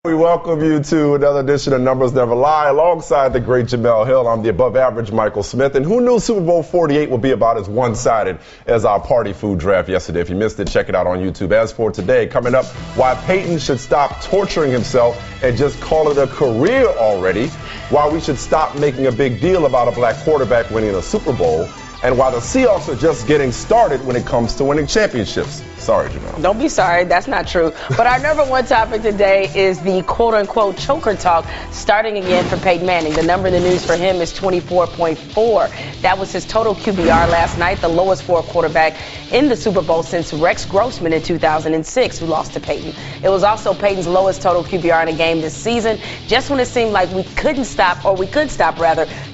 We welcome you to another edition of Numbers Never Lie alongside the great Jemele Hill. I'm the above average Michael Smith. And who knew Super Bowl XLVIII would be about as one-sided as our party food draft yesterday? If you missed it, check it out on YouTube. As for today, coming up, why Peyton should stop torturing himself and just call it a career already, why we should stop making a big deal about a black quarterback winning a Super Bowl, and why the Seahawks are just getting started when it comes to winning championships. Sorry, Jemele. Don't be sorry. That's not true. But our number one topic today is the quote-unquote choker talk starting again for Peyton Manning. The number in the news for him is 24.4. That was his total QBR last night, the lowest for a quarterback in the Super Bowl since Rex Grossman in 2006, who lost to Peyton. It was also Peyton's lowest total QBR in a game this season. Just when it seemed like we could stop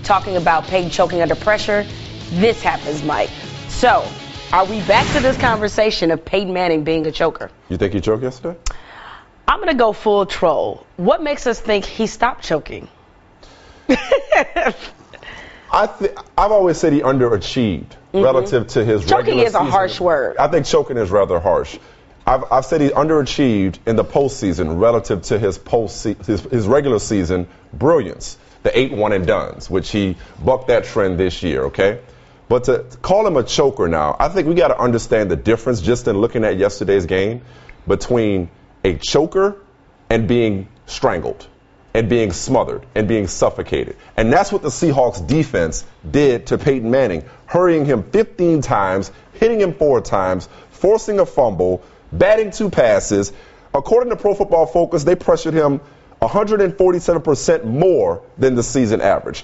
talking about Peyton choking under pressure, this happens, Mike. So, are we back to this conversation of Peyton Manning being a choker? You think he choked yesterday? I'm going to go full troll. What makes us think he stopped choking? I've always said he underachieved relative to his regular choking is season. A harsh word. I think choking is rather harsh. I've said he underachieved in the postseason relative to his regular season brilliance, the 8 one-and-dones, which he bucked that trend this year, okay? But to call him a choker now, I think we got to understand the difference just in looking at yesterday's game between a choker and being strangled and being smothered and being suffocated. And that's what the Seahawks defense did to Peyton Manning, hurrying him 15 times, hitting him 4 times, forcing a fumble, batting 2 passes. According to Pro Football Focus, they pressured him 147% more than the season average.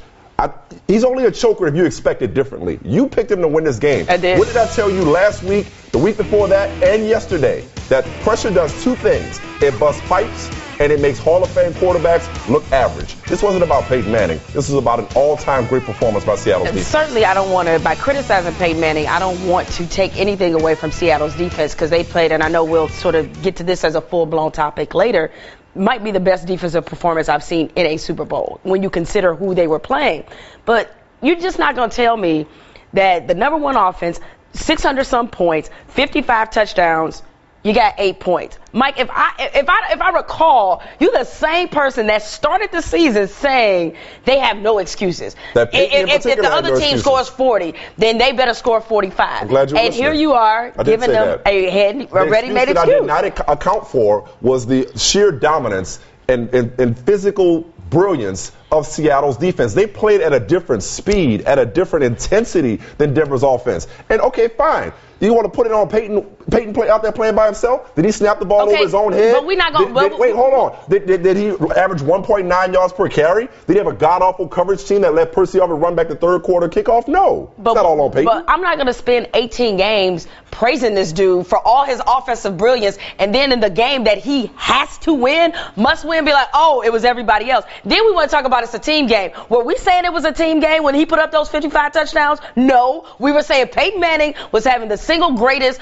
He's only a choker if you expect it differently. You picked him to win this game. I did. What did I tell you last week, the week before that, and yesterday? That pressure does 2 things. It busts pipes, and it makes Hall of Fame quarterbacks look average. This wasn't about Peyton Manning. This was about an all-time great performance by Seattle's defense. Certainly, I don't want to, by criticizing Peyton Manning, I don't want to take anything away from Seattle's defense because they played, and I know we'll sort of get to this as a full-blown topic later, might be the best defensive performance I've seen in a Super Bowl when you consider who they were playing. But you're just not going to tell me that the number one offense, 600-some points, 55 touchdowns, you got 8 points. Mike, if I recall, you're the same person that started the season saying they have no excuses. If the other team scores 40, then they better score 45. I'm glad you're and listening. Here you are giving them a ready-made excuse. What I did not account for was the sheer dominance and physical brilliance of Seattle's defense. They played at a different speed, at a different intensity than Denver's offense. And okay, fine. You want to put it on Peyton play out there playing by himself? Did he snap the ball over his own head? But we're not going to. Wait, hold on. Did he average 1.9 yards per carry? Did he have a god-awful coverage team that let Percy Harvin run back the third quarter kickoff? No. It's not all on Peyton. But I'm not going to spend 18 games praising this dude for all his offensive brilliance, and then in the game that he has to win, must win, be like, oh, it was everybody else. Then we want to talk about it's a team game. Were we saying it was a team game when he put up those 55 touchdowns? No. We were saying Peyton Manning was having the single greatest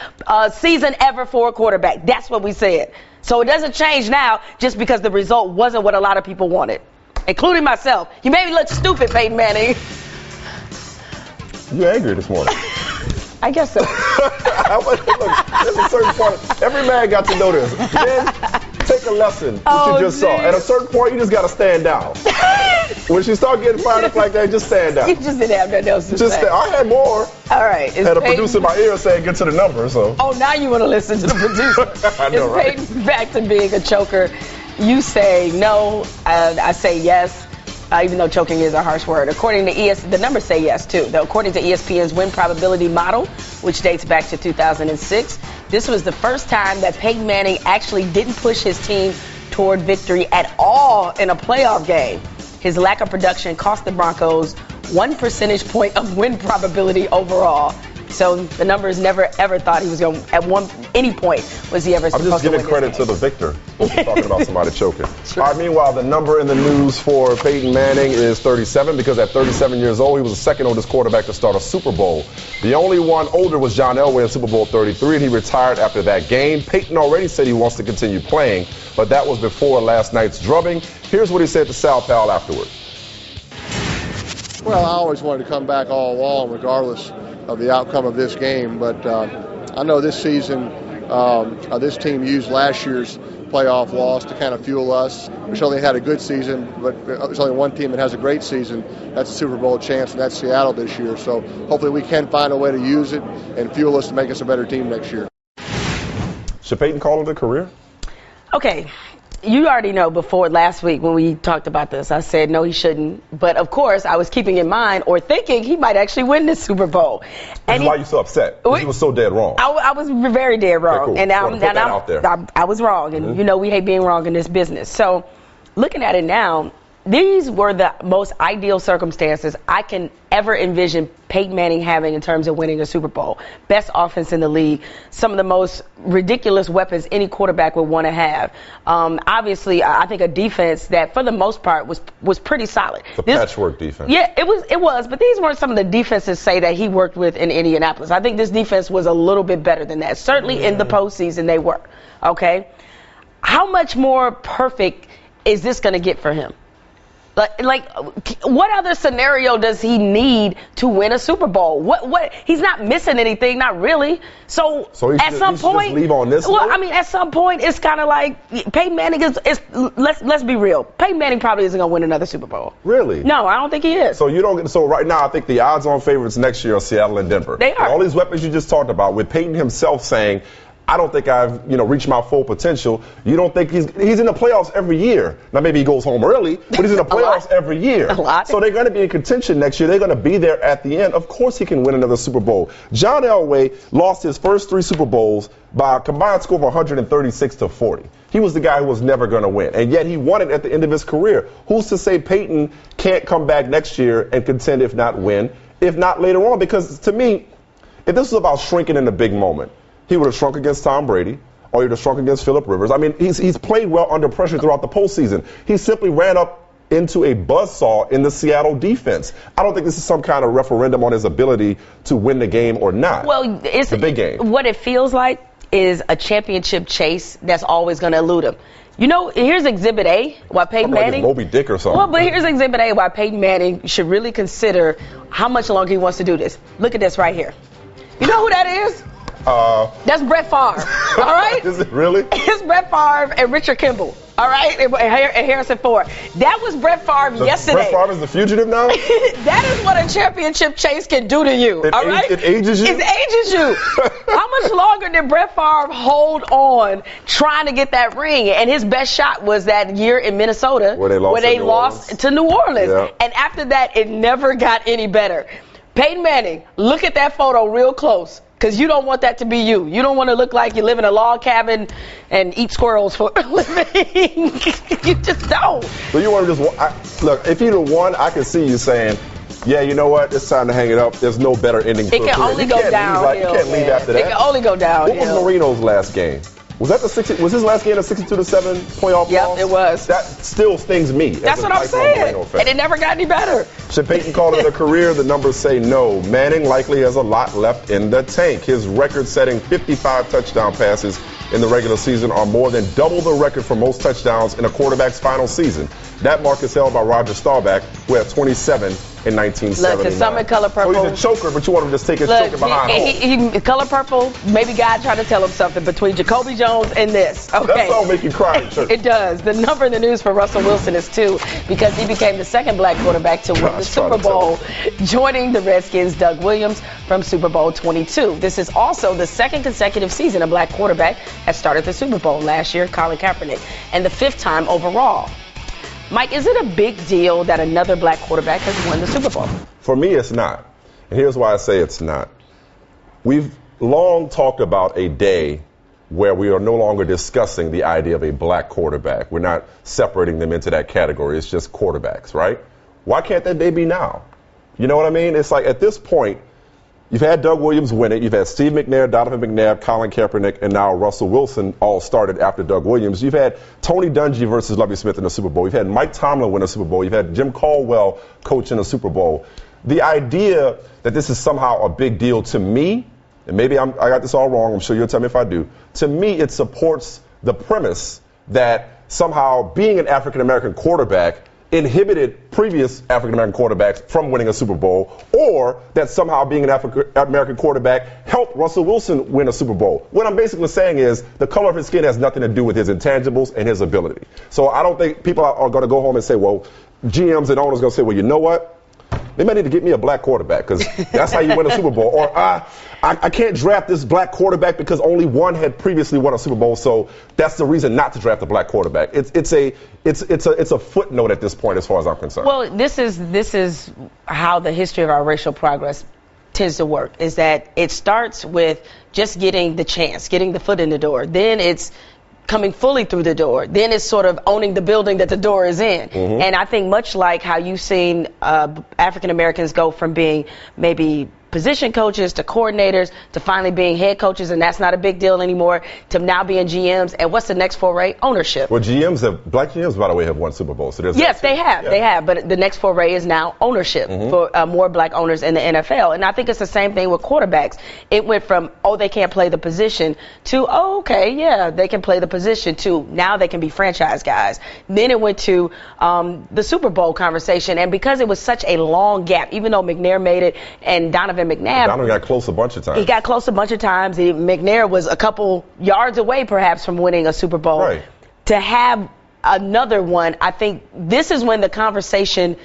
season ever for a quarterback. That's what we said. So it doesn't change now just because the result wasn't what a lot of people wanted, including myself. You made me look stupid, Peyton Manning. You're angry this morning. I guess so. Look, there's a certain point. Every man got to know this. Then take a lesson that you just saw. At a certain point, you just got to stand down. When she start getting fired up like that, just stand down. You just didn't have nothing else to say. I had more. All right. Had a producer in my ear saying, get to the number. So. Oh, now you want to listen to the producer. I know, right? Peyton back to being a choker? You say no. I say yes. Even though choking is a harsh word. According to the numbers say yes, too. According to ESPN's win probability model, which dates back to 2006, this was the first time that Peyton Manning actually didn't push his team toward victory at all in a playoff game. His lack of production cost the Broncos 1 percentage point of win probability overall. So the numbers never ever thought he was going to, any point was he ever supposed to win. I'm just giving credit to the victor when we're talking about somebody choking. Sure. All right, meanwhile, the number in the news for Peyton Manning is 37 because at 37 years old, he was the second oldest quarterback to start a Super Bowl. The only one older was John Elway in Super Bowl 33, and he retired after that game. Peyton already said he wants to continue playing, but that was before last night's drubbing. Here's what he said to Sal Powell afterward. Well, I always wanted to come back all along, regardless of the outcome of this game. But I know this season, this team used last year's playoff loss to kind of fuel us. We certainly had a good season, but there's only one team that has a great season. That's the Super Bowl chance, and that's Seattle this year. So hopefully we can find a way to use it and fuel us to make us a better team next year. Should Peyton call it a career? Okay. You already know before last week when we talked about this, I said no, he shouldn't. But of course, I was keeping in mind or thinking he might actually win this Super Bowl. And why are you so upset? Because he was so dead wrong. I was very dead wrong. Okay, cool. And I was wrong. And you know we hate being wrong in this business. So looking at it now, these were the most ideal circumstances I can ever envision Peyton Manning having in terms of winning a Super Bowl. Best offense in the league, some of the most ridiculous weapons any quarterback would want to have. Obviously, I think a defense that, for the most part, was pretty solid. The patchwork defense. Yeah, it was. But these weren't some of the defenses, say, that he worked with in Indianapolis. I think this defense was a little bit better than that. Certainly in the postseason, they were. Okay? How much more perfect is this going to get for him? Like, what other scenario does he need to win a Super Bowl? What? He's not missing anything, not really. So at some point, just leave on this. Well, note? I mean, at some point, it's kind of like Peyton Manning is. Let's be real. Peyton Manning probably isn't gonna win another Super Bowl. Really? No, I don't think he is. So you don't get. So right now, I think the odds-on favorites next year are Seattle and Denver. They are. With all these weapons you just talked about, with Peyton himself saying, I don't think I've reached my full potential. You don't think he's in the playoffs every year. Now maybe he goes home early, but he's in the playoffs every year. A lot. So they're going to be in contention next year. They're going to be there at the end. Of course he can win another Super Bowl. John Elway lost his first 3 Super Bowls by a combined score of 136-40. He was the guy who was never going to win, and yet he won it at the end of his career. Who's to say Peyton can't come back next year and contend, if not win, if not later on? Because to me, if this was about shrinking in a big moment, he would have shrunk against Tom Brady, or he would have shrunk against Phillip Rivers. I mean, he's played well under pressure throughout the postseason. He simply ran up into a buzzsaw in the Seattle defense. I don't think this is some kind of referendum on his ability to win the game or not. Well, it's the big game. What it feels like is a championship chase that's always going to elude him. You know, here's Exhibit A, why Peyton Manning. Like Moby Dick or something. Well, but here's Exhibit A, why Peyton Manning should really consider how much longer he wants to do this. Look at this right here. You know who that is? That's Brett Favre. All right? Is it really? It's Brett Favre and Richard Kimball. All right? And Harrison Ford. That was Brett Favre yesterday. Brett Favre is the fugitive now? That is what a championship chase can do to you. All right? It ages you? It ages you. How much longer did Brett Favre hold on trying to get that ring? And his best shot was that year in Minnesota where they lost to New Orleans. Yeah. And after that, it never got any better. Peyton Manning, look at that photo real close. Because you don't want that to be you. You don't want to look like you live in a log cabin and eat squirrels for a living. You just don't. So you want to just look, if you'd have won, I could see you saying, yeah, you know what, it's time to hang it up. There's no better ending to a career. It can only go downhill. You can't leave after that. It can only go downhill. What was Marino's last game? Was that was his last game a 62-7 playoff loss? Yep, it was. That still stings me. That's what I'm saying. And it never got any better. Should Peyton call it a career? The numbers say no. Manning likely has a lot left in the tank. His record-setting 55 touchdown passes in the regular season are more than double the record for most touchdowns in a quarterback's final season. That mark is held by Roger Staubach, who had 27 in 1979. Look, to some in color purple. So he's a choker, but you want him to just take his choker behind home. He color purple, maybe God trying to tell him something between Jacoby Jones and this. Okay. That song make you cry in church. It does. The number in the news for Russell Wilson is 2 because he became the second black quarterback to win the Super Bowl, joining the Redskins' Doug Williams from Super Bowl 22. This is also the second consecutive season a black quarterback has started the Super Bowl, last year, Colin Kaepernick, and the 5th time overall. Mike, is it a big deal that another black quarterback has won the Super Bowl? For me, it's not. And here's why I say it's not. We've long talked about a day where we are no longer discussing the idea of a black quarterback. We're not separating them into that category. It's just quarterbacks, right? Why can't that day be now? You know what I mean? It's like at this point, you've had Doug Williams win it. You've had Steve McNair, Donovan McNabb, Colin Kaepernick, and now Russell Wilson all started after Doug Williams. You've had Tony Dungy versus Lovie Smith in the Super Bowl. You've had Mike Tomlin win a Super Bowl. You've had Jim Caldwell coach in a Super Bowl. The idea that this is somehow a big deal to me, and maybe I got this all wrong, I'm sure you'll tell me if I do, to me it supports the premise that somehow being an African-American quarterback inhibited previous African-American quarterbacks from winning a Super Bowl, or that somehow being an African-American quarterback helped Russell Wilson win a Super Bowl. What I'm basically saying is the color of his skin has nothing to do with his intangibles and his ability. So I don't think people are going to go home and say, well, GMs and owners are going to say, well, you know what? They might need to get me a black quarterback because that's how you win a Super Bowl. Or I can't draft this black quarterback because only one had previously won a Super Bowl, so that's the reason not to draft a black quarterback. It's a footnote at this point as far as I'm concerned. Well, this is how the history of our racial progress tends to work, is that it starts with just getting the chance, getting the foot in the door. Then it's coming fully through the door. Then it's sort of owning the building that the door is in. Mm-hmm. And I think much like how you've seen African Americans go from being maybe position coaches to coordinators to finally being head coaches, and that's not a big deal anymore, to now being GMs. And what's the next foray? Ownership. Well, black GMs, by the way, have won Super Bowls. So yes, they have. Yeah. They have. But the next foray is now ownership for more black owners in the NFL. And I think it's the same thing with quarterbacks. It went from, oh, they can't play the position to, oh, okay, yeah, they can play the position, to now they can be franchise guys. Then it went to the Super Bowl conversation. And because it was such a long gap, even though McNair made it and Donovan got close a bunch of times. He got close a bunch of times. McNair was a couple yards away, perhaps, from winning a Super Bowl. Right. To have another one, I think this is when the conversation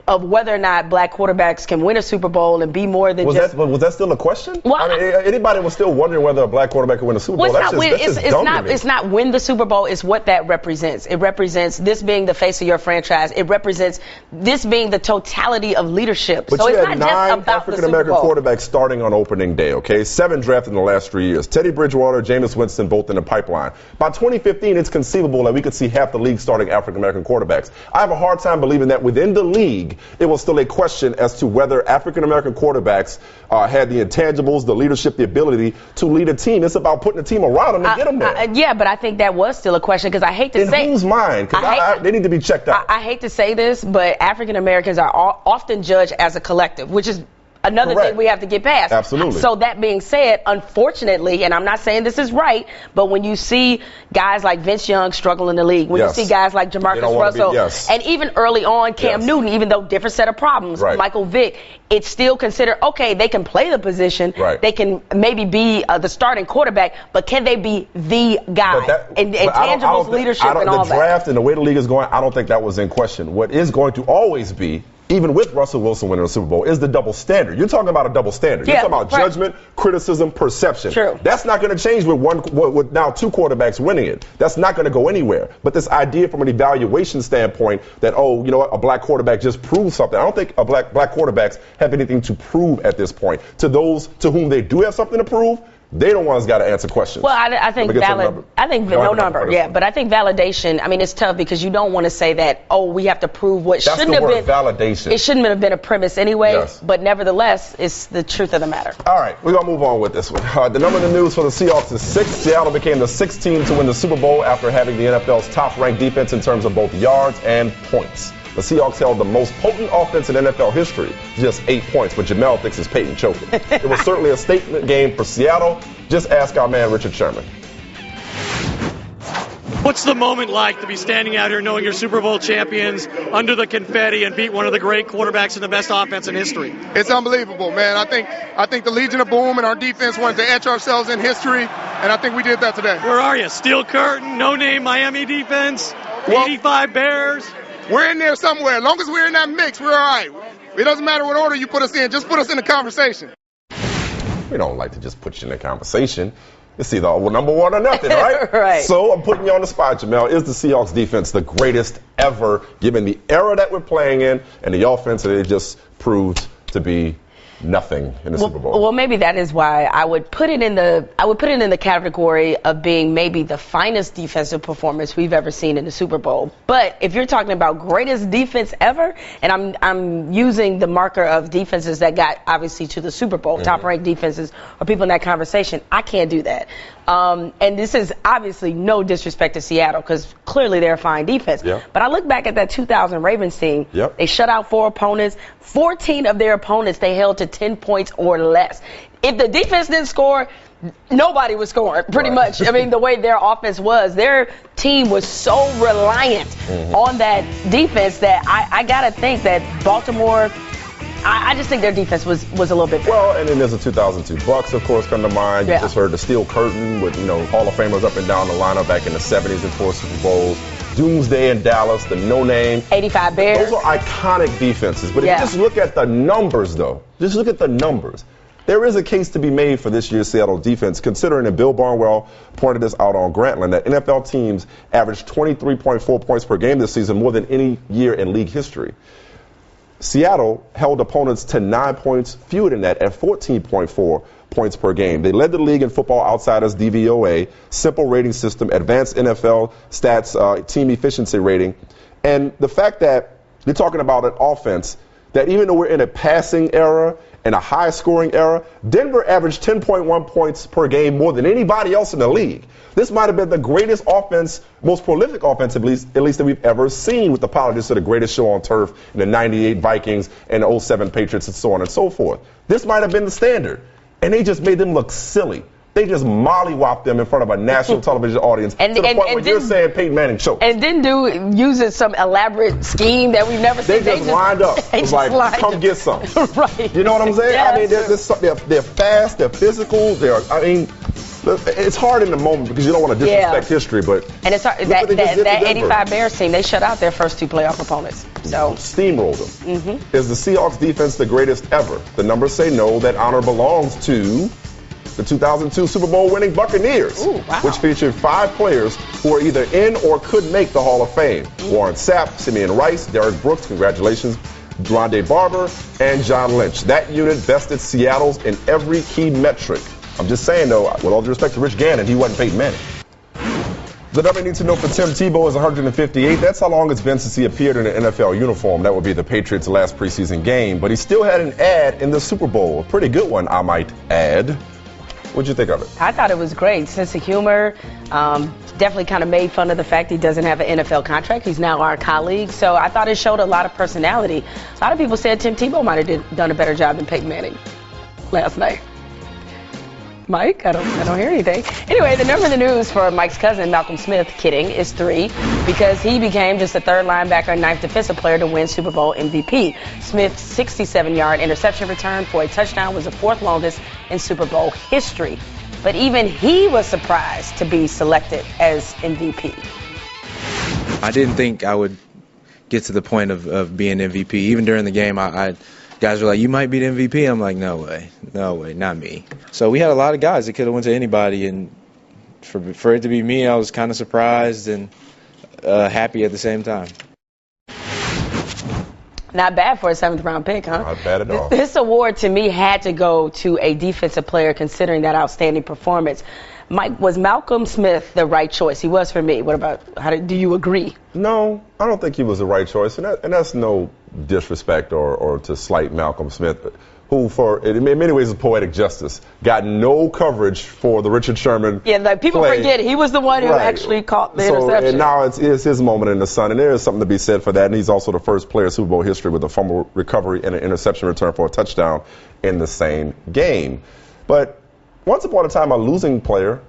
of whether or not black quarterbacks can win a Super Bowl and be more than was that still a question? Well, I mean, anybody was still wondering whether a black quarterback could win a Super Bowl. It's not win the Super Bowl. It's what that represents. It represents this being the face of your franchise. It represents this being the totality of leadership. But so you it's had not just 9 about African-American quarterbacks starting on opening day, okay? 7 drafted in the last 3 years. Teddy Bridgewater, Jameis Winston, both in the pipeline. By 2015, it's conceivable that we could see half the league starting African-American quarterbacks. I have a hard time believing that within the league, it was still a question as to whether African-American quarterbacks had the intangibles, the leadership, the ability to lead a team. It's about putting a team around them and get them there. Yeah, but I think that was still a question, because I hate to say... In whose mind? Because they need to be checked out. I hate to say this, but African-Americans are often judged as a collective, which is another thing we have to get past. Absolutely. So that being said, unfortunately, and I'm not saying this is right, but when you see guys like Vince Young struggle in the league, when you see guys like Jamarcus Russell, and even early on Cam Newton, even though different set of problems, Michael Vick, it's still considered, okay, they can play the position, they can maybe be the starting quarterback, but can they be the guy? And intangibles, leadership, and all that. The draft and the way the league is going, I don't think that was in question. What is going to always be, even with Russell Wilson winning a Super Bowl, is the double standard. You're talking about a double standard. You're talking about judgment, criticism, perception. True. That's not going to change with now 2 quarterbacks winning it. That's not going to go anywhere. But this idea from an evaluation standpoint that, oh, you know what, a black quarterback just proves something. I don't think black quarterbacks have anything to prove at this point. To those to whom they do have something to prove, they the ones got to answer questions. Well, I think but I think validation. I mean, it's tough because you don't want to say that, oh, we have to prove what shouldn't have been validation. It shouldn't have been a premise anyway. But nevertheless, it's the truth of the matter. All right, we're gonna move on with this one. The number in the news for the Seahawks is 6. Seattle became the 6th team to win the Super Bowl after having the NFL's top-ranked defense in terms of both yards and points. The Seahawks held the most potent offense in NFL history, just 8 points, but Jemele thinks it's Peyton choking. It was certainly a statement game for Seattle. Just ask our man Richard Sherman. What's the moment like to be standing out here knowing you're Super Bowl champions under the confetti and beat one of the great quarterbacks and the best offense in history? It's unbelievable, man. I think the Legion of Boom and our defense wanted to etch ourselves in history, and I think we did that today. Where are you? Steel curtain, no-name Miami defense, 85 Bears. We're in there somewhere. As long as we're in that mix, we're all right. It doesn't matter what order you put us in. Just put us in the conversation. We don't like to just put you in the conversation. It's either number 1 or nothing, right? Right. So I'm putting you on the spot, Jemele. Is the Seahawks defense the greatest ever, given the era that we're playing in and the offense that it just proved to be nothing in the Super Bowl? Well, maybe that is why I would put it in the category of being maybe the finest defensive performance we've ever seen in the Super Bowl. But if you're talking about greatest defense ever, and I'm using the marker of defenses that got obviously to the Super Bowl, top-ranked defenses, or people in that conversation, I can't do that. And this is obviously no disrespect to Seattle, because clearly they're a fine defense. But I look back at that 2000 Ravens team. They shut out 4 opponents. 14 of their opponents they held to 10 points or less. if the defense didn't score, nobody was scoring, pretty much. I mean, the way their offense was, their team was so reliant on that defense that I got to think that Baltimore, I just think their defense was a little bit better. Well, and then there's the 2002 Bucks, of course, come to mind. You just heard the Steel Curtain with, Hall of Famers up and down the lineup back in the 70s and 4 Super Bowls. Doomsday in Dallas, the no-name. 85 Bears. Those are iconic defenses. But if you just look at the numbers, though, just look at the numbers. There is a case to be made for this year's Seattle defense, considering that Bill Barnwell pointed this out on Grantland, that NFL teams averaged 23.4 points per game this season, more than any year in league history. Seattle held opponents to 9 points fewer than that at 14.4 points per game. They led the league in Football Outsiders DVOA, simple rating system, advanced NFL stats, team efficiency rating. And the fact that you're talking about an offense that even though we're in a passing era and a high-scoring era, Denver averaged 10.1 points per game more than anybody else in the league. This might have been the greatest offense, most prolific offense, at least that we've ever seen, with apologies to the greatest show on turf in the 98 Vikings and the 07 Patriots and so on and so forth. This might have been the standard, and they just made them look silly. They just mollywopped them in front of a national television audience to the point where you're saying Peyton Manning choked. And didn't using some elaborate scheme that we've never seen. They just lined up. It was like, come get some. Right. You know what I'm saying? Yes. I mean, they're fast, they're physical, it's hard in the moment because you don't want to disrespect history, but and it's hard, that 85 Bears team, they shut out their first 2 playoff opponents. So steamrolled them. Is the Seahawks defense the greatest ever? The numbers say no. That honor belongs to the 2002 Super Bowl winning Buccaneers, which featured 5 players who were either in or could make the Hall of Fame. Warren Sapp, Simeon Rice, Derek Brooks, congratulations, Rondé Barber, and John Lynch. That unit bested Seattle's in every key metric. I'm just saying, though, with all due respect to Rich Gannon, he wasn't Peyton Manning. The number you need to know for Tim Tebow is 158. That's how long it's been since he appeared in an NFL uniform. That would be the Patriots' last preseason game. But he still had an ad in the Super Bowl. A pretty good one, I might add. What'd you think of it? I thought it was great. Sense of humor. Definitely kind of made fun of the fact he doesn't have an NFL contract. He's now our colleague. So I thought it showed a lot of personality. A lot of people said Tim Tebow might have done a better job than Peyton Manning last night. Mike, I don't hear anything. Anyway, the number in the news for Mike's cousin, Malcolm Smith, kidding, is 3 because he became just the 3rd linebacker and 9th defensive player to win Super Bowl MVP. Smith's 67-yard interception return for a touchdown was the 4th longest in Super Bowl history. But even he was surprised to be selected as MVP. I didn't think I would get to the point of being MVP. Even during the game, guys were like, you might be the MVP. I'm like, no way, not me. So we had a lot of guys that could have went to anybody, and for it to be me, I was kind of surprised and happy at the same time. Not bad for a 7th-round pick, huh? Not bad at all. This award, to me, had to go to a defensive player considering that outstanding performance. Mike, was Malcolm Smith the right choice? He was for me. What about, do you agree? No, I don't think he was the right choice. And that's no disrespect or to slight Malcolm Smith, who, in many ways, is poetic justice. Got no coverage for the Richard Sherman people play. Forget he was the one who actually caught the interception. And now it's his moment in the sun, and there is something to be said for that. And he's also the first player in Super Bowl history with a fumble recovery and an interception return for a touchdown in the same game. But once upon a time, a losing player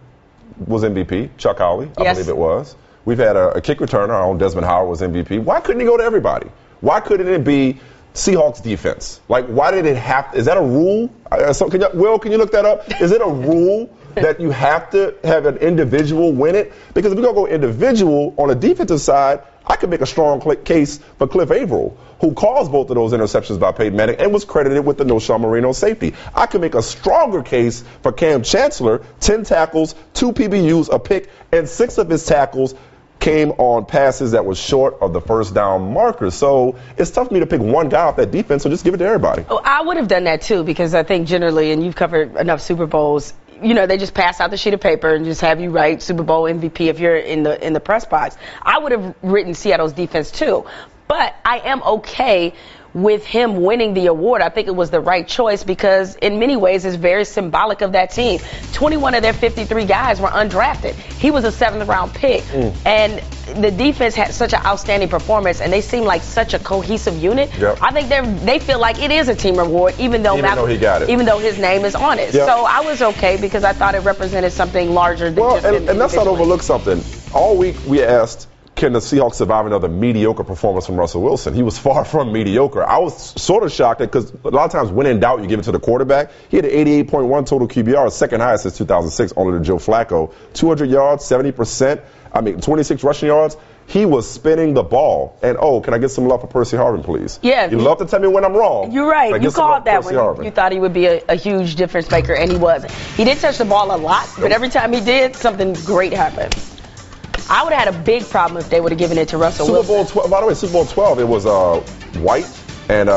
was MVP, Chuck Howley, I believe it was. We've had a kick returner, our own Desmond Howard was MVP. Why couldn't he go to everybody? Why couldn't it be Seahawks defense? Like, why did it have? Is that a rule? Can you look that up? Is it a rule that you have to have an individual win it? Because if we're going to go individual on the defensive side, I could make a strong case for Cliff Averill, who caused both of those interceptions by Peyton Manning and was credited with the Noshawn Marino safety. I could make a stronger case for Cam Chancellor, 10 tackles, 2 PBUs, a pick, and 6 of his tackles came on passes that was short of the first down markers. So it's tough for me to pick one guy off that defense, so just give it to everybody. Oh, I would have done that too, because I think generally, and you've covered enough Super Bowls, they just pass out the sheet of paper and just have you write Super Bowl MVP if you're in the press box. I would have written Seattle's defense too. But I am okay with him winning the award. I think it was the right choice because in many ways it's very symbolic of that team. 21 of their 53 guys were undrafted. He was a 7th round pick. And the defense had such an outstanding performance and they seem like such a cohesive unit. I think they feel like it is a team award even though he got it. Even though his name is on it. So I was okay because I thought it represented something larger than just him. And let's not overlook something. All week we asked, can the Seahawks survive another mediocre performance from Russell Wilson? He was far from mediocre. I was sort of shocked because a lot of times when in doubt, you give it to the quarterback. He had an 88.1 total QBR, second highest since 2006, only to Joe Flacco. 200 yards, 26 rushing yards. He was spinning the ball. And, can I get some love for Percy Harvin, please? Yeah. You love to tell me when I'm wrong. You're right. You called that one. You thought he would be a huge difference maker, and he wasn't. He did touch the ball a lot, but every time he did, something great happened. I would have had a big problem if they would have given it to Russell Wilson. By the way, Super Bowl 12, it was White and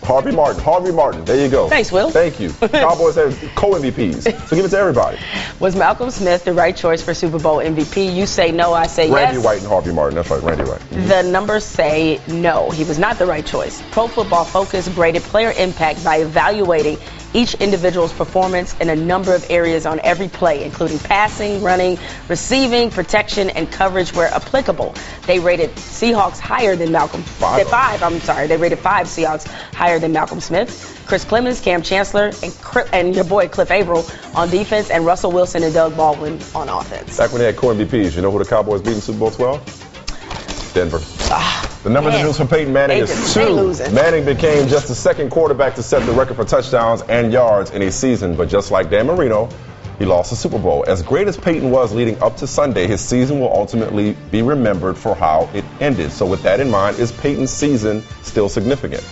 Harvey Martin. Harvey Martin. There you go. Thanks, Will. Thank you. Cowboys have co-MVPs. So give it to everybody. Was Malcolm Smith the right choice for Super Bowl MVP? You say no, I say yes. Randy White and Harvey Martin. That's right, Randy White. The numbers say no. He was not the right choice. Pro Football Focus graded player impact by evaluating each individual's performance in a number of areas on every play, including passing, running, receiving, protection, and coverage where applicable. They rated Seahawks higher than Malcolm. They rated 5 Seahawks higher than Malcolm Smith. Chris Clemens, Cam Chancellor, and your boy Cliff Averill on defense, and Russell Wilson and Doug Baldwin on offense. Back when they had co-MVPs, you know who the Cowboys beat in Super Bowl 12? Denver. The number of news for Peyton Manning is 2. Manning became just the second quarterback to set the record for touchdowns and yards in a season, but just like Dan Marino, he lost the Super Bowl. As great as Peyton was leading up to Sunday, his season will ultimately be remembered for how it ended. So with that in mind, is Peyton's season still significant?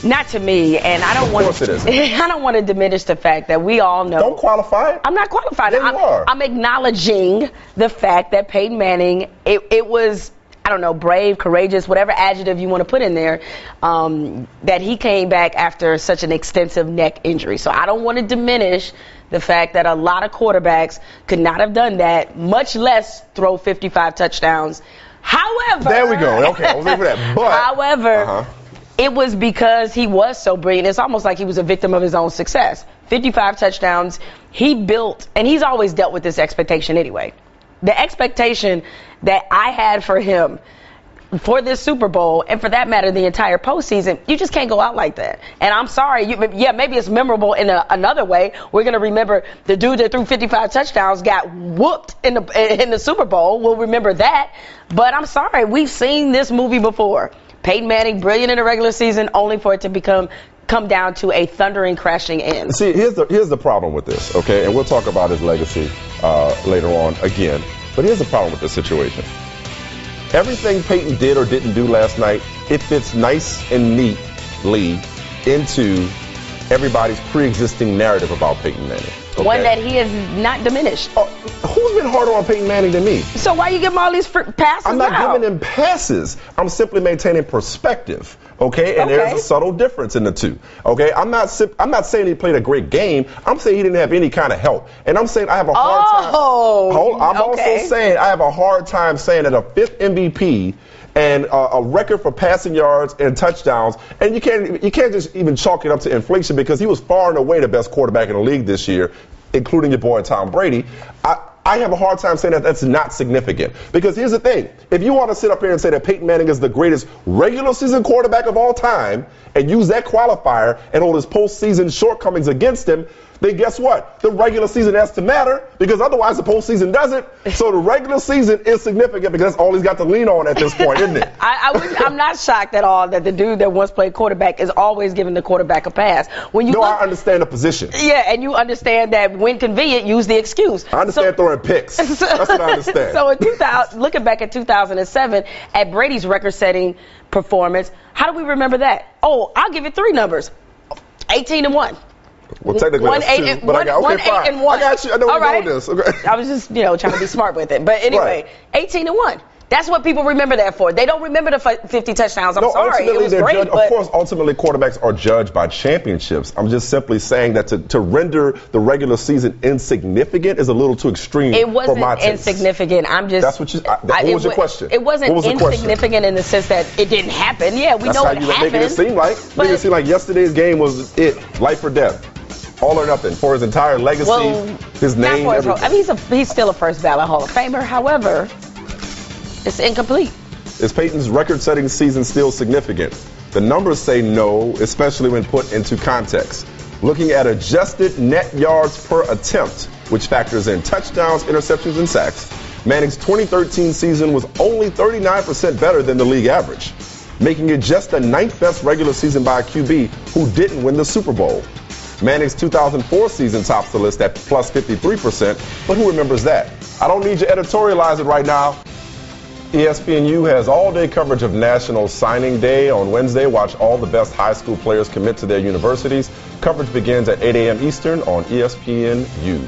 Not to me, and I don't want Of course it isn't. I don't want to diminish the fact that we all know. Don't qualify it. I'm not qualified. Yeah, you are. I'm acknowledging the fact that Peyton Manning, it was, I don't know, brave, courageous, whatever adjective you want to put in there, that he came back after such an extensive neck injury. So I don't want to diminish the fact that a lot of quarterbacks could not have done that, much less throw 55 touchdowns. However, there we go. Okay, I was waiting for that. But however, it was because he was so brilliant. It's almost like he was a victim of his own success. 55 touchdowns. He built, and he's always dealt with this expectation anyway. The expectation that I had for him for this Super Bowl, and for that matter, the entire postseason, you just can't go out like that. And I'm sorry, maybe it's memorable in another way. We're going to remember the dude that threw 55 touchdowns got whooped in the Super Bowl. We'll remember that. But I'm sorry, we've seen this movie before. Peyton Manning, brilliant in the regular season, only for it to come down to a thundering, crashing end. See, here's the problem with this, okay? And we'll talk about his legacy later on again. But here's the problem with this situation. Everything Peyton did or didn't do last night, it fits nice and neatly into everybody's pre-existing narrative about Peyton Manning. Okay? One that he has not diminished. Who's been harder on Peyton Manning than me? So why you give him all these passes? I'm not giving him passes. I'm simply maintaining perspective. Okay, and there's a subtle difference in the two. Okay, I'm not saying he played a great game. I'm saying he didn't have any kind of help, and I'm saying I have a hard time. I'm also saying I have a hard time saying that a 5th MVP and a record for passing yards and touchdowns, and you can't just even chalk it up to inflation because he was far and away the best quarterback in the league this year, including your boy Tom Brady. I have a hard time saying that that's not significant. Because here's the thing. If you want to sit up here and say that Peyton Manning is the greatest regular season quarterback of all time and use that qualifier and hold his postseason shortcomings against him, then guess what? The regular season has to matter because otherwise the postseason doesn't. So the regular season is significant because that's all he's got to lean on at this point, isn't it? I'm not shocked at all that the dude that once played quarterback is always giving the quarterback a pass. I understand the position. Yeah, and you understand that when convenient, use the excuse. I understand throwing picks. That's what I understand. So looking back at 2007, at Brady's record-setting performance, how do we remember that? Oh, I'll give it 3 numbers. 18-1. Well, technically that's 2, but I got, okay, fine. 8-1. I got you. I know where you're going with this. Okay. I was just, trying to be smart with it. But anyway, 18-1. That's what people remember that for. They don't remember the 50 touchdowns. I'm sorry. It was great. Of course, ultimately, quarterbacks are judged by championships. I'm just simply saying that to render the regular season insignificant is a little too extreme. It wasn't for my taste. Insignificant. I'm just. That's what you. What was your question? It wasn't insignificant in the sense that it didn't happen. Yeah, we know it happened. That's how you making it seem like. Making it seem like yesterday's game was it, life or death. All or nothing for his entire legacy, his name. I mean, he's still a first ballot Hall of Famer. However, it's incomplete. Is Peyton's record-setting season still significant? The numbers say no, especially when put into context. Looking at adjusted net yards per attempt, which factors in touchdowns, interceptions, and sacks, Manning's 2013 season was only 39% better than the league average, making it just the 9th best regular season by a QB who didn't win the Super Bowl. Manning's 2004 season tops the list at plus 53%, but who remembers that? I don't need you to editorialize it right now. ESPNU has all-day coverage of National Signing Day on Wednesday. Watch all the best high school players commit to their universities. Coverage begins at 8 a.m. Eastern on ESPNU.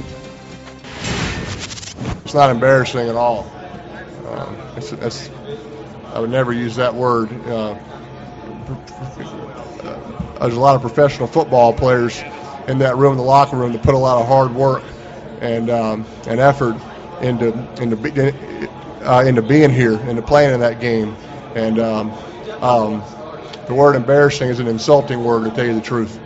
It's not embarrassing at all. I would never use that word. There's a lot of professional football players in that room, the locker room, that put a lot of hard work and effort into being here, into playing in that game. And the word embarrassing is an insulting word, to tell you the truth.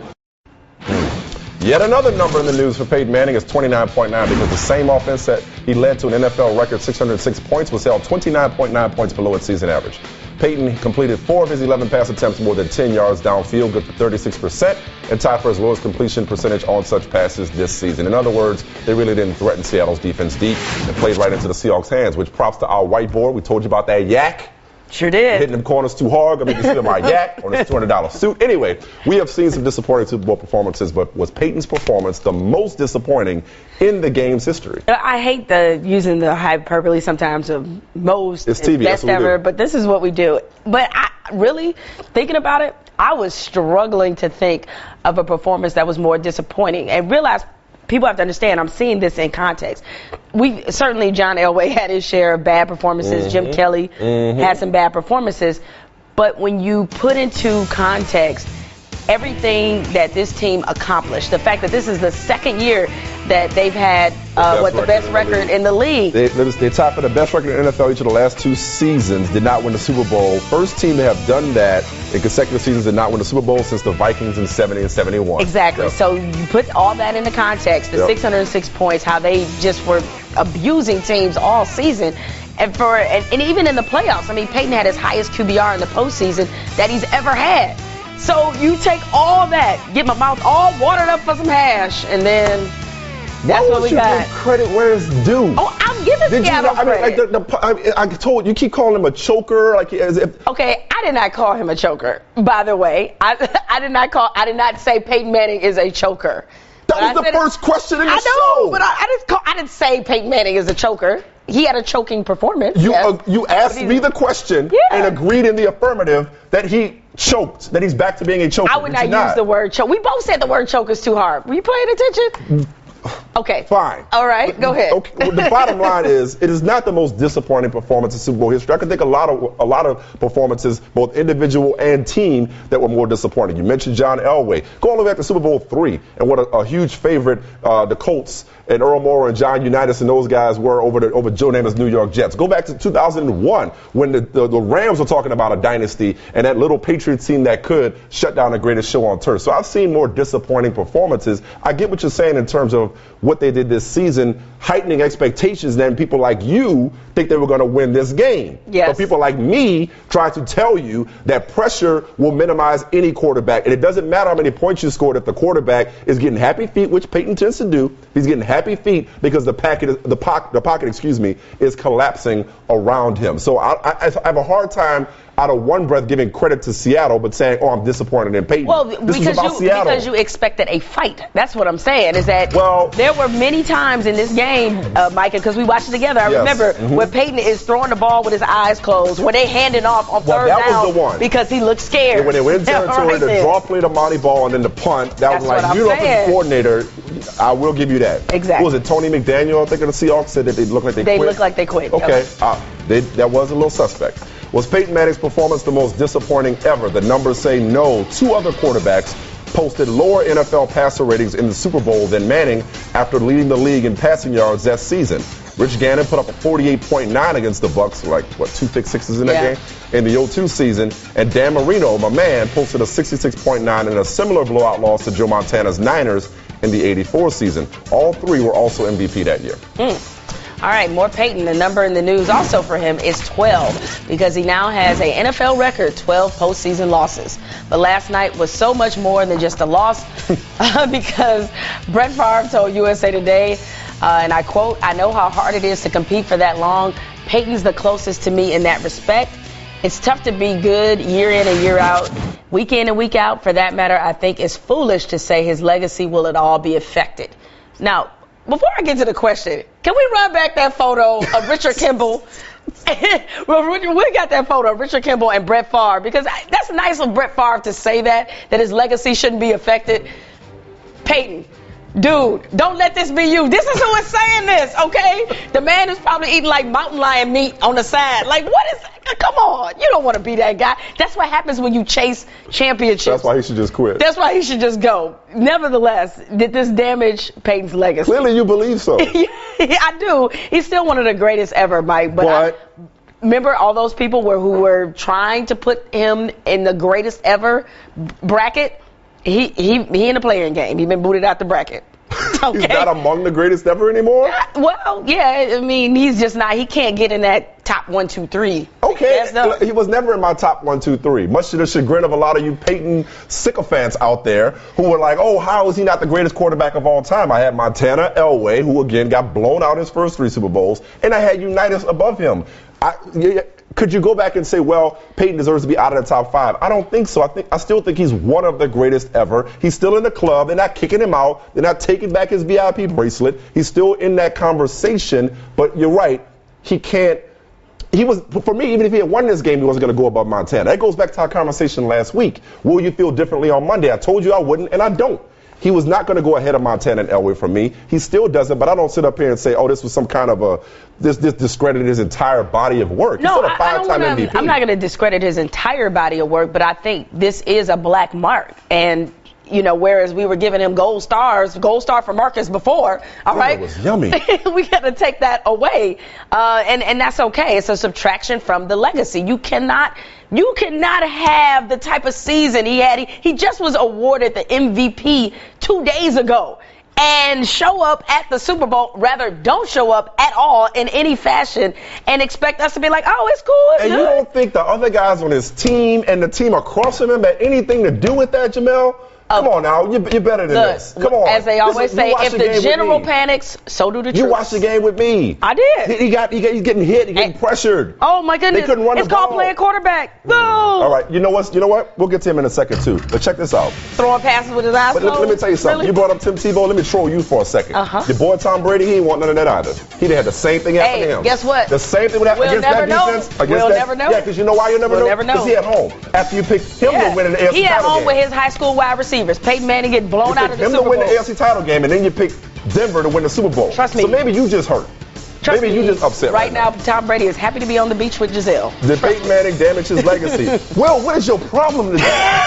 Yet another number in the news for Peyton Manning is 29.9, because the same offense that he led to an NFL record 606 points was held 29.9 points below its season average. Peyton completed 4 of his 11 pass attempts more than 10 yards downfield, good for 36%, and tied for his lowest completion percentage on such passes this season. In other words, they really didn't threaten Seattle's defense deep and played right into the Seahawks' hands, which props to our whiteboard. We told you about that yak. Sure did. Hitting them corners too hard. Gonna make you feel my yak on his $200 suit. Anyway, we have seen some disappointing Super Bowl performances, but was Peyton's performance the most disappointing in the game's history? I hate using the hyperbole sometimes of most it's TV, best ever, but this is what we do. But really, thinking about it, I was struggling to think of a performance that was more disappointing and realize people have to understand, I'm seeing this in context. Certainly John Elway had his share of bad performances. Jim Kelly had some bad performances. But when you put into context everything that this team accomplished, the fact that this is the second year that they've had the best record in the league. They tied for the best record in the NFL each of the last 2 seasons, did not win the Super Bowl. First team to have done that in consecutive seasons, did not win the Super Bowl since the Vikings in 70 and 71. Exactly. Yep. So you put all that into context, the 606 points, how they just were abusing teams all season. And even in the playoffs, I mean, Peyton had his highest QBR in the postseason that he's ever had. So you take all that, get my mouth all watered up for some hash, and then that's what we got. Give credit where it's due. Oh, I'm giving Seattle credit. I told you keep calling him a choker, like as if. Okay, I did not call him a choker. By the way, I did not say Peyton Manning is a choker. That was the first question in the show. I know, but I didn't say Peyton Manning is a choker. He had a choking performance. You asked me the question and agreed in the affirmative that he choked, that he's back to being a choker. I would not use the word choke. We both said the word choke is too hard. Were you paying attention? Okay. Fine. All right, go ahead. Okay. Well, the bottom line is, it is not the most disappointing performance in Super Bowl history. I can think a lot of performances, both individual and team, that were more disappointing. You mentioned John Elway. Go all the way back to Super Bowl III, and what a huge favorite the Colts and Earl Morrall and John Unitas and those guys were over Joe Namath's New York Jets. Go back to 2001 when the Rams were talking about a dynasty and that little Patriots team that could shut down the greatest show on turf. So I've seen more disappointing performances. I get what you're saying in terms of what they did this season, heightening expectations, then people like you think they were going to win this game. Yes. But people like me try to tell you that pressure will minimize any quarterback. And it doesn't matter how many points you scored if the quarterback is getting happy feet, which Peyton tends to do. He's getting happy feet because the pocket, is collapsing around him. So I have a hard time out of one breath giving credit to Seattle, but saying, oh, I'm disappointed in Peyton. Well, because you expected a fight. That's what I'm saying, is that there were many times in this game, Micah, because we watched it together. I remember where Peyton is throwing the ball with his eyes closed, where they handing off on third down was the one. Because he looked scared. And when they went in territory, the draw play to Monty Ball and then the punt, that was like, you're the coordinator, I will give you that. Exactly. What was it, Tony McDaniel, I think, of the Seahawks said that they looked like they quit? They looked like they quit. Okay. That was a little suspect. Was Peyton Manning's performance the most disappointing ever? The numbers say no. 2 other quarterbacks posted lower NFL passer ratings in the Super Bowl than Manning after leading the league in passing yards that season. Rich Gannon put up a 48.9 against the Bucks, like, 2 pick sixes in that game in the 0-2 season. And Dan Marino, my man, posted a 66.9 in a similar blowout loss to Joe Montana's Niners in the 84 season. All 3 were also MVP that year. All right, more Peyton. The number in the news also for him is 12 because he now has an NFL record 12 postseason losses. But last night was so much more than just a loss because Brett Favre told USA Today, and I quote, "I know how hard it is to compete for that long. Peyton's the closest to me in that respect. It's tough to be good year in and year out, week in and week out. For that matter, I think it's foolish to say his legacy will at all be affected." Now, before I get to the question, can we run back that photo of Richard Kimball? We got that photo of Richard Kimball and Brett Favre because that's nice of Brett Favre to say that his legacy shouldn't be affected. Peyton, dude, don't let this be you. This is who is saying this, okay? The man is probably eating like mountain lion meat on the side. Like, what is that? Come on. You don't want to be that guy. That's what happens when you chase championships. That's why he should just quit. That's why he should just go. Nevertheless, did this damage Peyton's legacy? Clearly you believe so. I do. He's still one of the greatest ever, Mike. But remember all those people who were trying to put him in the greatest ever bracket? He in the playing game. He's been booted out the bracket. Okay. He's not among the greatest ever anymore? Well, yeah. I mean, he's just not. He can't get in that top 1, 2, 3. Okay. He was never in my top 1, 2, 3. Much to the chagrin of a lot of you Peyton sycophants out there who were like, oh, how is he not the greatest quarterback of all time? I had Montana Elway, who again got blown out his first 3 Super Bowls, and I had Unitas above him. Could you go back and say, well, Peyton deserves to be out of the top 5? I don't think so. I still think he's one of the greatest ever. He's still in the club. They're not kicking him out. They're not taking back his VIP bracelet. He's still in that conversation. But you're right. He can't. He was, for me, even if he had won this game, he wasn't going to go above Montana. That goes back to our conversation last week. Will you feel differently on Monday? I told you I wouldn't, and I don't. He was not going to go ahead of Montana and Elway for me. He still doesn't, but I don't sit up here and say, oh, this was some kind of this discredited his entire body of work. No, He's still a 5-time MVP. I'm not going to discredit his entire body of work, but I think this is a black mark. And, whereas we were giving him gold star for Marcus before, all right? It was yummy. We got to take that away. And that's okay. It's a subtraction from the legacy. You cannot have the type of season he had. He just was awarded the MVP 2 days ago and show up at the Super Bowl, rather don't show up at all in any fashion and expect us to be like, oh, it's cool, it's good. And you don't think the other guys on his team and the team across from him had anything to do with that, Jamel? Come on now, you're better than this. Come on. As they always say, if the general panics, so do the troops. You watched the game with me. I did. He's getting hit. He's getting pressured. Oh my goodness! They couldn't run the ball. It's called playing quarterback. No. All right. You know what? We'll get to him in a second too. But check this out. Throwing passes with his eyes closed. Let me tell you something. Really? You brought up Tim Tebow. Let me troll you for a second. Your boy Tom Brady, he ain't want none of that either. He'd have had the same thing happen to him. Guess what? The same thing would happen against that defense. We'll never know. Yeah, because you know why you'll never know? We'll never know. Because he at home. After you picked him to win an AFC title game. He at home with his high school wide receivers. Peyton Manning get blown out of the Super Bowl. Him to win the AFC title game, and then you pick Denver to win the Super Bowl. Trust me. So maybe you just hurt. Maybe you just upset right now. Tom Brady is happy to be on the beach with Giselle. Did Peyton Manning damage his legacy? Well, what is your problem today?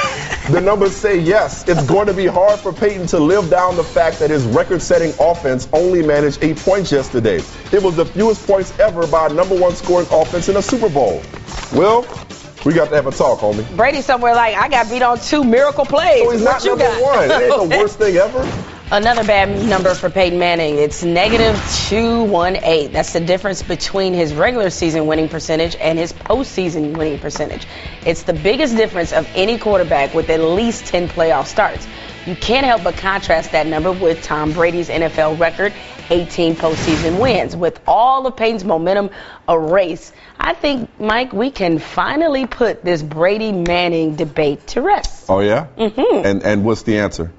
The numbers say yes. It's going to be hard for Peyton to live down the fact that his record-setting offense only managed 8 points yesterday. It was the fewest points ever by a #1 scoring offense in a Super Bowl. Well, we got to have a talk, homie. Brady somewhere like, I got beat on 2 miracle plays. So he's not number 1. It ain't the worst thing ever. Another bad number for Peyton Manning. It's -218. That's the difference between his regular season winning percentage and his postseason winning percentage. It's the biggest difference of any quarterback with at least 10 playoff starts. You can't help but contrast that number with Tom Brady's NFL record, 18 postseason wins. With all of Peyton's momentum erased, I think, Mike, we can finally put this Brady-Manning debate to rest. Oh, yeah? Mm-hmm. And what's the answer?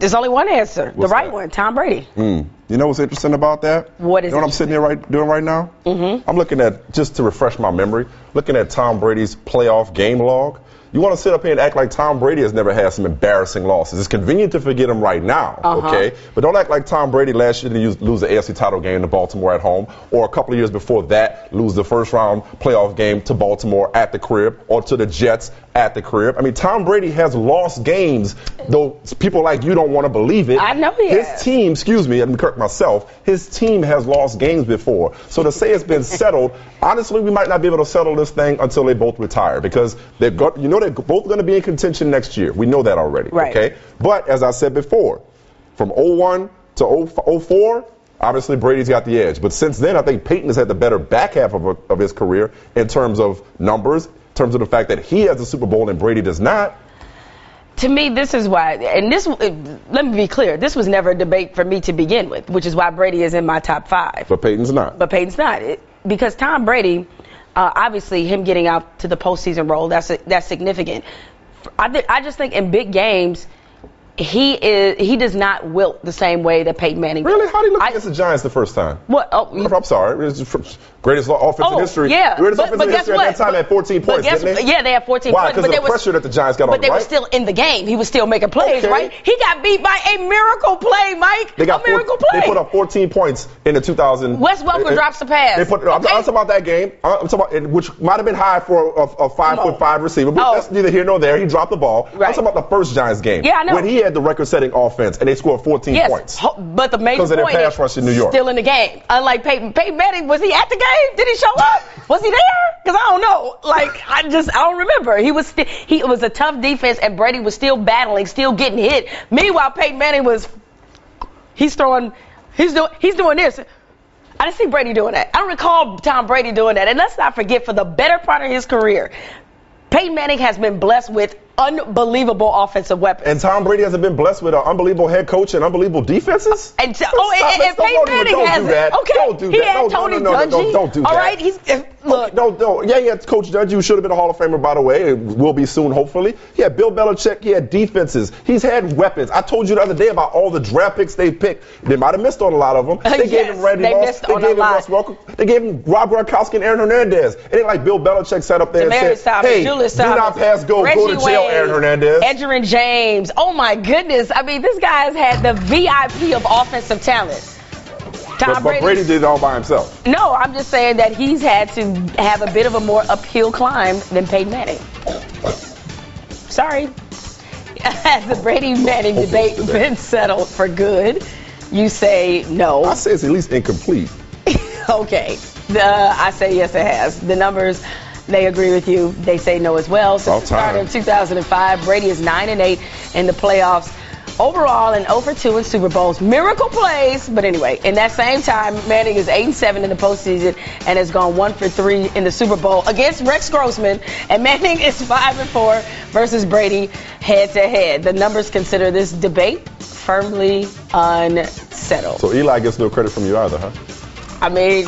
There's only one answer, the right one, Tom Brady. You know what's interesting about that? What is it? You know what I'm sitting here doing right now? Mm-hmm. I'm looking at, just to refresh my memory, looking at Tom Brady's playoff game log. You want to sit up here and act like Tom Brady has never had some embarrassing losses. It's convenient to forget him right now, okay? But don't act like Tom Brady last year didn't lose the AFC title game to Baltimore at home, or a couple of years before that, lose the first-round playoff game to Baltimore at the crib, or to the Jets at the crib. I mean, Tom Brady has lost games, though people like you don't want to believe it. I know he has. His team, excuse me, let me correct myself, his team has lost games before. So to say it's been settled, honestly, we might not be able to settle this thing until they both retire, because they're both going to be in contention next year. We know that already, right. Okay? But as I said before, from 01 to 04, obviously Brady's got the edge. But since then, I think Peyton has had the better back half of his career in terms of numbers, in terms of the fact that he has a Super Bowl and Brady does not. To me, this is why, and let me be clear, this was never a debate for me to begin with, which is why Brady is in my top 5. But Peyton's not. Because Tom Brady, obviously him getting out to the postseason role, that's significant. I just think in big games, he does not wilt the same way that Peyton Manning does. Really? How did he look against the Giants the first time? What? Oh, I'm sorry. It was greatest offense in history. Yeah. Greatest offense in history at that time had 14 points, didn't they? Yeah, they had 14 Why? points. Because of the pressure that the Giants got on them, But they right? were still in the game. He was still making plays, Okay. right? He got beat by a miracle play, Mike. They got miracle play. They put up 14 points in the 2000. Wes Welker drops the pass. I'm talking about that game. I'm talking about, which might have been high for a 5'5" receiver, but that's neither here nor there. He dropped the ball. Right. I'm talking about the first Giants game. Yeah, I know. When he had the record-setting offense and they scored 14 points. But the major Because of their point pass is rush in New York. Still in the game. Unlike Peyton Manning, was he at the game? Did he show up? Was he there? Because I don't know. I don't remember. He was it was a tough defense, and Brady was still battling, still getting hit. Meanwhile, Peyton Manning he's doing this. I didn't see Brady doing that. I don't recall Tom Brady doing that. And let's not forget, for the better part of his career, Peyton Manning has been blessed with unbelievable offensive weapons. And Tom Brady hasn't been blessed with an unbelievable head coach and unbelievable defenses? And Peyton Manning has it. Okay. Don't do he that. had Tony Dungy. Don't do that. All right. Look. No. Yeah, he had Coach Dungy, who should have been a Hall of Famer, by the way. It will be soon, hopefully. He had Bill Belichick. He had defenses. He's had weapons. I told you the other day about all the draft picks they picked. They might have missed on a lot of them. They gave him Randy Moss. They gave him Russ Welker. They gave him Rob Gronkowski and Aaron Hernandez. It ain't like Bill Belichick sat up there and said, hey, do not pass go. Go to jail, Aaron Hernandez. Edgerrin James. Oh, my goodness. I mean, this guy's had the VIP of offensive talent. But Brady did it all by himself. No, I'm just saying that he's had to have a bit of a more uphill climb than Peyton Manning. Sorry. Has the Brady-Manning debate been settled for good? You say no. I say it's at least incomplete. Okay. I say yes, it has. The numbers, they agree with you. They say no as well. Since the start of 2005, Brady is 9-8 in the playoffs. Overall, and 0-2 in Super Bowls. Miracle plays. But anyway, in that same time, Manning is 8-7 in the postseason and has gone 1-3 in the Super Bowl against Rex Grossman. And Manning is 5-4 versus Brady head-to-head. The numbers consider this debate firmly unsettled. So Eli gets no credit from you either, huh? I mean,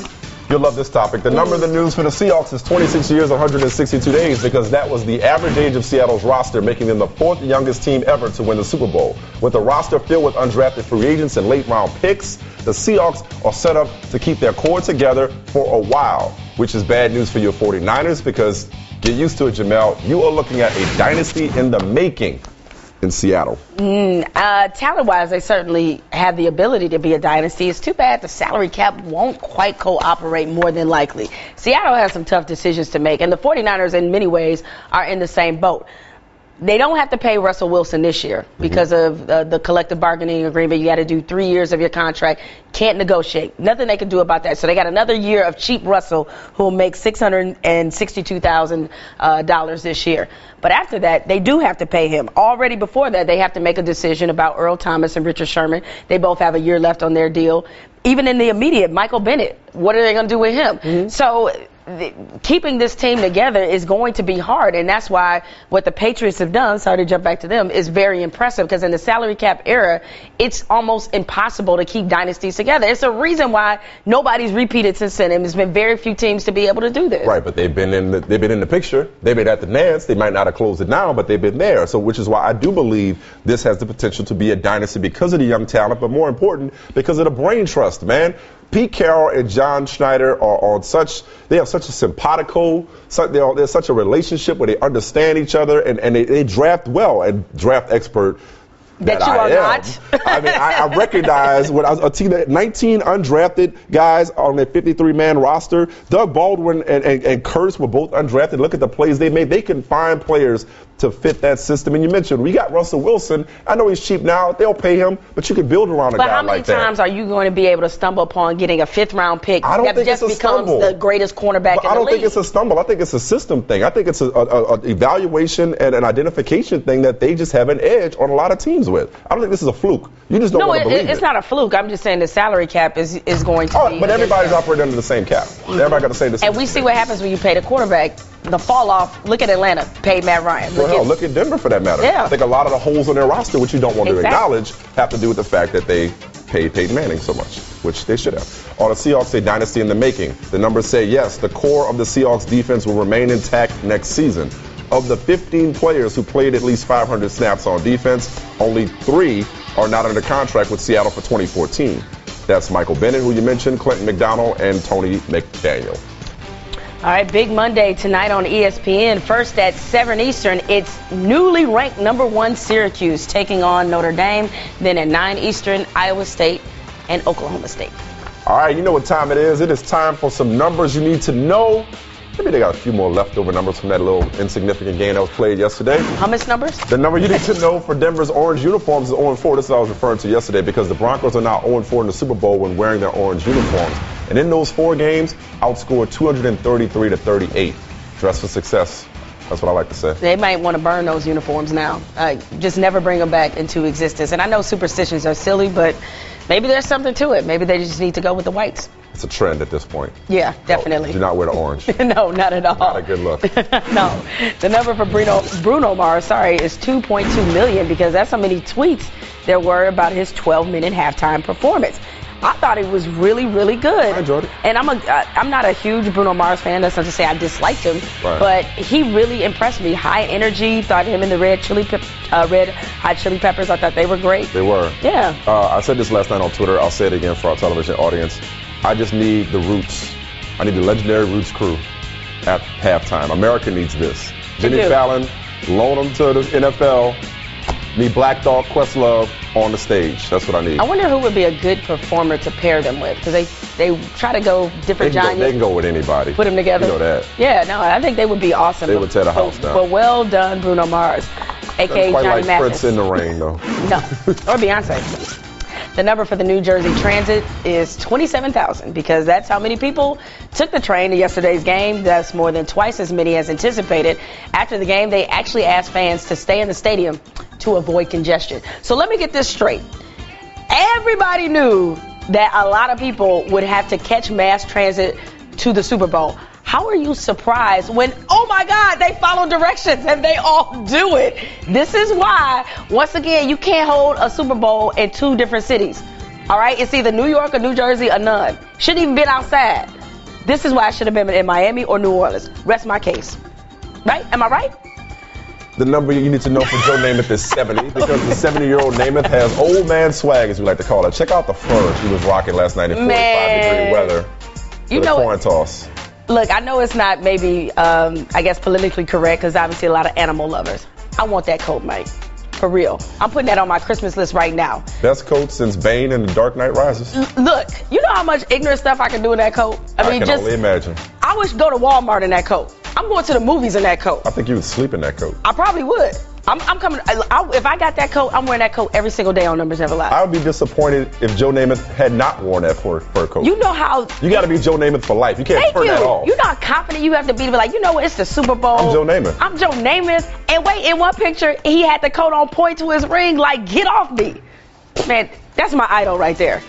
you'll love this topic. The number of the news for the Seahawks is 26 years, 162 days, because that was the average age of Seattle's roster, making them the 4th youngest team ever to win the Super Bowl. With the roster filled with undrafted free agents and late-round picks, the Seahawks are set up to keep their core together for a while, which is bad news for your 49ers, because get used to it, Jemele, you are looking at a dynasty in the making in Seattle. Talent-wise, they certainly have the ability to be a dynasty. It's too bad the salary cap won't quite cooperate, more than likely. Seattle has some tough decisions to make, and the 49ers in many ways are in the same boat. They don't have to pay Russell Wilson this year because of the collective bargaining agreement. You got to do 3 years of your contract. Can't negotiate. Nothing they can do about that. So they got another year of cheap Russell, who will make $662,000 this year. But after that, they do have to pay him. Already before that, they have to make a decision about Earl Thomas and Richard Sherman. They both have a year left on their deal. Even in the immediate, Michael Bennett, what are they going to do with him? So keeping this team together is going to be hard, and that's why what the Patriots have done, sorry to jump back to them, is very impressive, because in the salary cap era, it's almost impossible to keep dynasties together. It's a reason why nobody's repeated since then, and there's been very few teams to be able to do this. Right, but they've been in the picture. They've been at the dance. They might not have closed it now, but they've been there. So, which is why I do believe this has the potential to be a dynasty because of the young talent, but more important, because of the brain trust, man. Pete Carroll and John Schneider are on they have such a simpatico, there's such a relationship where they understand each other, and they draft well, and draft expert that you are not. I mean, I recognize when I was a team that 19 undrafted guys on their 53-man roster. Doug Baldwin and Curtis were both undrafted. Look at the plays they made. They can find players to fit that system. And you mentioned we got Russell Wilson. I know he's cheap now. They'll pay him, but you can build around a guy like that. But how many times are you going to be able to stumble upon getting a 5th-round pick that just becomes the greatest cornerback in the league? I don't think it's a stumble. I think it's a system thing. I think it's an evaluation and an identification thing that they just have an edge on a lot of teams with. I don't think this is a fluke. You just don't want to believe it. It's not a fluke. I'm just saying the salary cap is going to be. But everybody's operating under the same cap. Everybody got to say the same. And we see what happens when you pay the quarterback. The fall off. Look at Atlanta. Paid Matt Ryan. Look at Denver for that matter. Yeah. I think a lot of the holes on their roster, which you don't want to acknowledge, have to do with the fact that they paid Peyton Manning so much, which they should have. On the Seahawks say dynasty in the making. The numbers say yes, the core of the Seahawks defense will remain intact next season. Of the 15 players who played at least 500 snaps on defense, only 3 are not under contract with Seattle for 2014. That's Michael Bennett, who you mentioned, Clinton McDonald, and Tony McDaniel. All right, big Monday tonight on ESPN. First at 7 Eastern, it's newly ranked #1 Syracuse taking on Notre Dame. Then at 9 Eastern, Iowa State and Oklahoma State. All right, you know what time it is. It is time for some numbers you need to know. Maybe they got a few more leftover numbers from that little insignificant game that was played yesterday. Hummus numbers? The number you need to know for Denver's orange uniforms is 0-4. This is what I was referring to yesterday because the Broncos are now 0-4 in the Super Bowl when wearing their orange uniforms. And in those 4 games, outscored 233-38. Dress for success. That's what I like to say. They might want to burn those uniforms now. Just never bring them back into existence. And I know superstitions are silly, but maybe there's something to it. Maybe they just need to go with the whites. It's a trend at this point. Yeah, definitely. No, do not wear the orange. No, not at all. Not a good look. No. The number for Bruno Mars, is 2.2 million because that's how many tweets there were about his 12-minute halftime performance. I thought it was really, really good. I enjoyed it. And I'm not a huge Bruno Mars fan. That's not to say I disliked him, but he really impressed me. High energy. Thought him and the Red Hot Chili Peppers. I thought they were great. They were. Yeah. I said this last night on Twitter. I'll say it again for our television audience. I just need the Roots. I need the legendary Roots crew at halftime. America needs this. Jimmy Fallon, loan them to the NFL. Need Black Dog, Questlove on the stage. That's what I need. I wonder who would be a good performer to pair them with, because they try to go different genres. They can go with anybody. Put them together. You know that. Yeah, no, I think they would be awesome. They would tear the house down. But well done, Bruno Mars, a.k.a. Quite Johnny like Mathis. Prince in the Rain, though. No, or Beyonce. The number for the New Jersey Transit is 27,000 because that's how many people took the train to yesterday's game. That's more than twice as many as anticipated. After the game, they actually asked fans to stay in the stadium to avoid congestion. So let me get this straight. Everybody knew that a lot of people would have to catch mass transit to the Super Bowl. How are you surprised when, oh my God, they follow directions and they all do it? This is why, once again, you can't hold a Super Bowl in 2 different cities. All right? It's either New York or New Jersey or none. Shouldn't even been outside. This is why I should have been in Miami or New Orleans. Rest my case. Right? Am I right? The number you need to know for Joe Namath is 70 because the 70-year-old Namath has old man swag, as we like to call it. Check out the fur he was rocking last night in 45-degree weather. You know, coin toss. Look, I know it's not maybe, I guess, politically correct because obviously a lot of animal lovers. I want that coat, Mike. For real. I'm putting that on my Christmas list right now. Best coat since Bane and The Dark Knight Rises. Look, you know how much ignorant stuff I can do in that coat? I can only imagine. I wish go to Walmart in that coat. I'm going to the movies in that coat. I think you would sleep in that coat. I probably would. I'm coming. If I got that coat, I'm wearing that coat every single day on Numbers Never Lie. I would be disappointed if Joe Namath had not worn that fur coat. You know how. You got to be Joe Namath for life. You can't turn that off. You know how confident you have to be like, you know what, it's the Super Bowl. I'm Joe Namath. I'm Joe Namath. And wait, in one picture, he had the coat on point to his ring, like, get off me. Man, that's my idol right there.